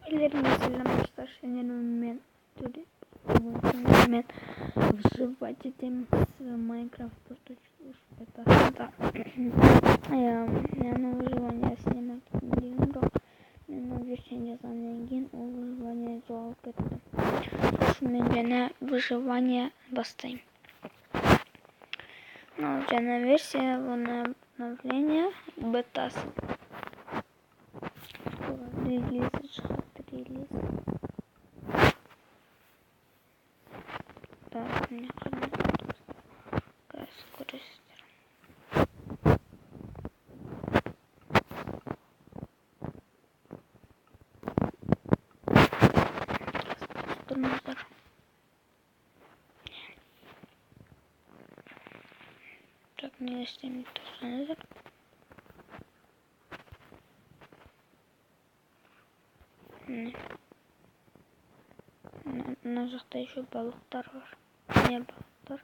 Mesela сегодня выживать этим с Minecraft это я на выживание снимать видео, но вещение за нагин о выживание жалко это. Шумение выживание бастay. Но уже на версия вона обновление бета. Релиз. Так, мне какая скорость. Так, не снимет тормозор. На жақта еще балықтар бар. Не балықтар?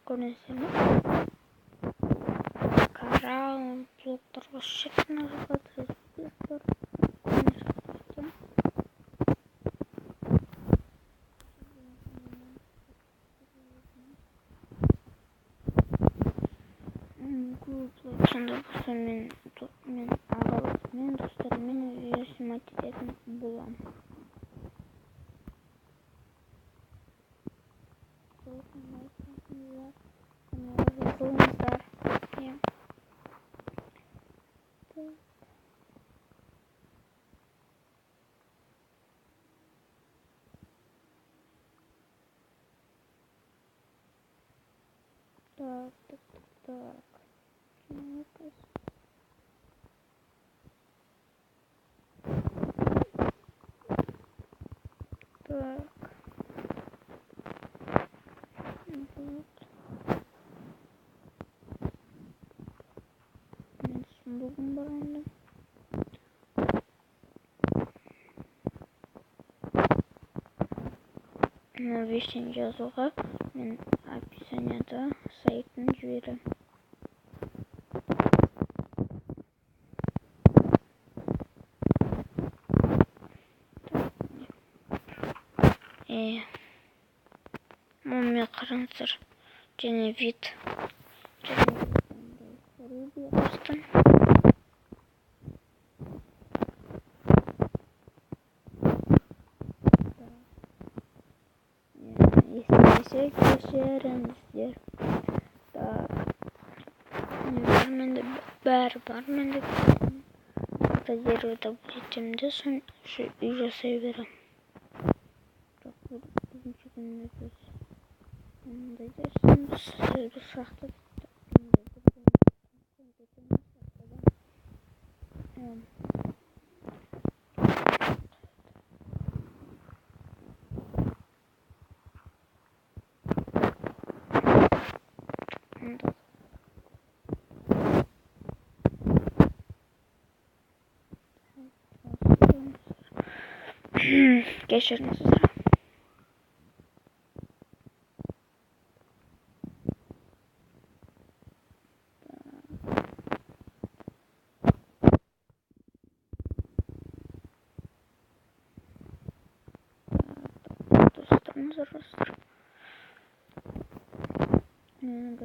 Көрінсе ме? Коралл, блоктар осы жерде жатады. Сонда болса мен ағаларыммен достарыммен видео снимать ететін боламын. Так. Мен сұмдығым бар онда. Вещен жазуға мен описанияда сайтын жіберем. Мумия қараңыздар. Және вид. Руби астын. Естімесе кешіріңіздер. Бәрі бар менде. Фотографировать етемде соң үй жасай берем. Бірінші күніне біз мындай дерсіміз сізді шақты кешіріңіздер. Достарымыздар. Мен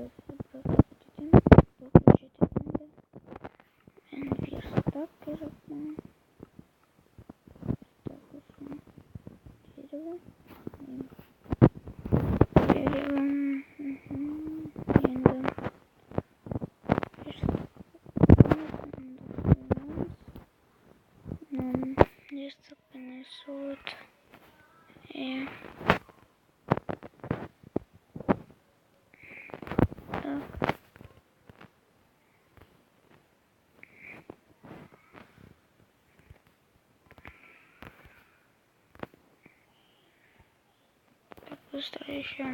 верстак керекпін. Быстро еще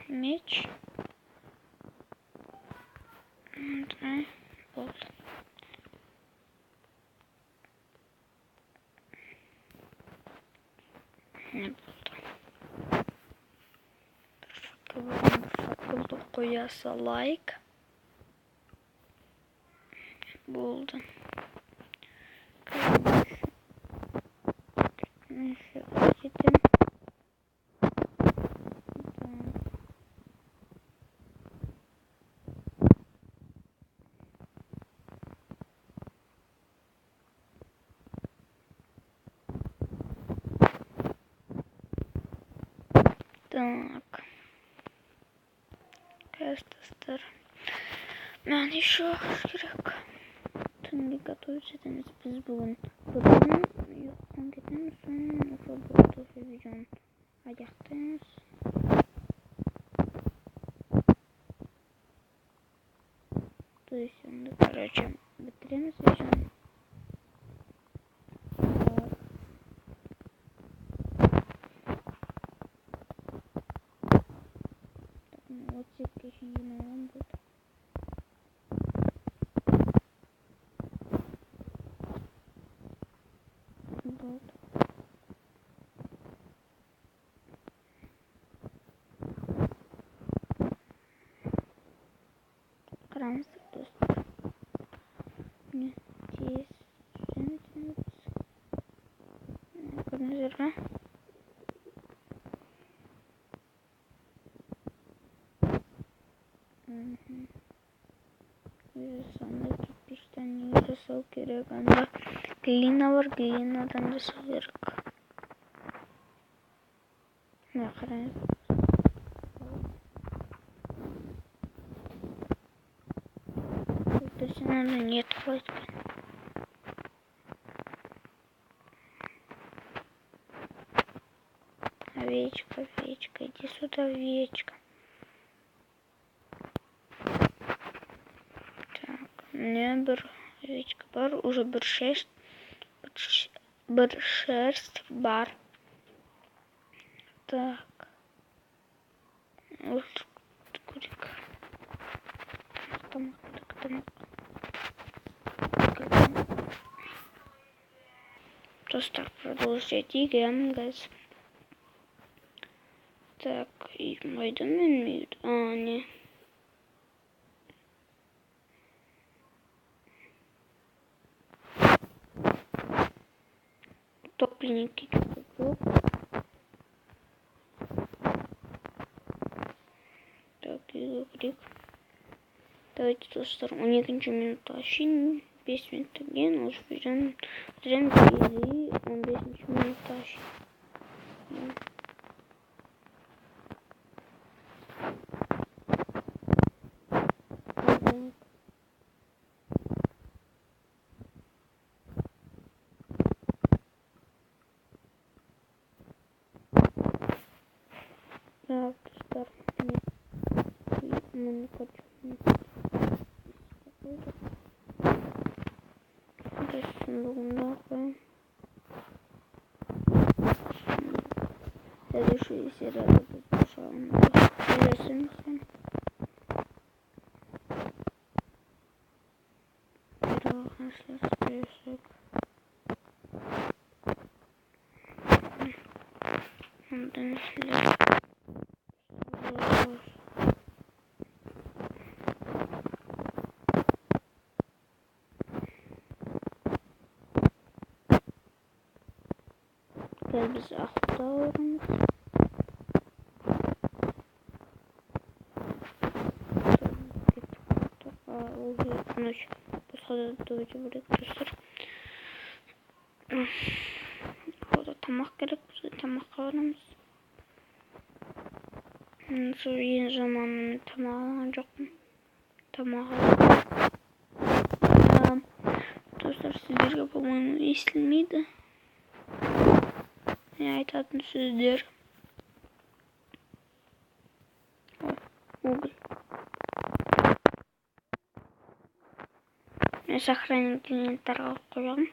меч. Вот. Не буду. Факелді қояса лайк. Buldum. Neyse, gittim. Так. Кастер. Ben еще керек. Тынды готовить etimiz biz bugün. Bugün yok konkretten son работу ведем. Аяқтаймыз. То есть, короче, бітіреміз видеоны. Вот здесь еще не надо будет. Вот. Крамсы доступ. Не, здесь. Көрініздер. Sandık gitmişten yüzde sol gerek. Anda glina var. Glinadan da sol gerek. Ne kadar? Точно надо нет хватит. Овечка, овечка, иди сюда, овечка. Так, не бір овечка бар, уже бір шерсть бар. Так. Вот курик. Тамақ. Просто продолжать играем, газ. Так, и майдан менмейді. Не. Топленники чуть-чуть. Так, игрок. Давайте достар 12 минутта ашин. 5 минутта ген уже берем. Трен 15 минутта ашин. Так, достар. Не хочу. Следующая серия будет интересным. Список. Biz aktarımız. Nöş. Bu sırada dövücü bırakmıştır. Orada tamak gerek. Tamak alırız. Sonra yeni zamanını tamak alacak mı? Tamak alacağım. Dostlar sizlerle по-моему естілмейді. Айтатын сөздер. Уголь. Мен сохранить клиенттарға қоямын.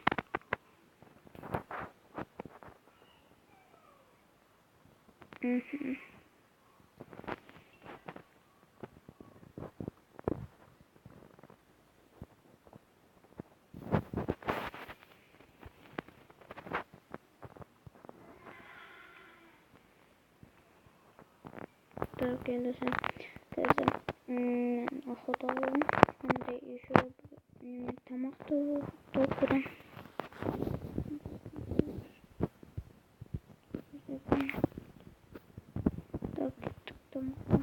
Так, я даже охота аламын. Андай еще Тамақ толтырам. Так, кеттік тамаққа.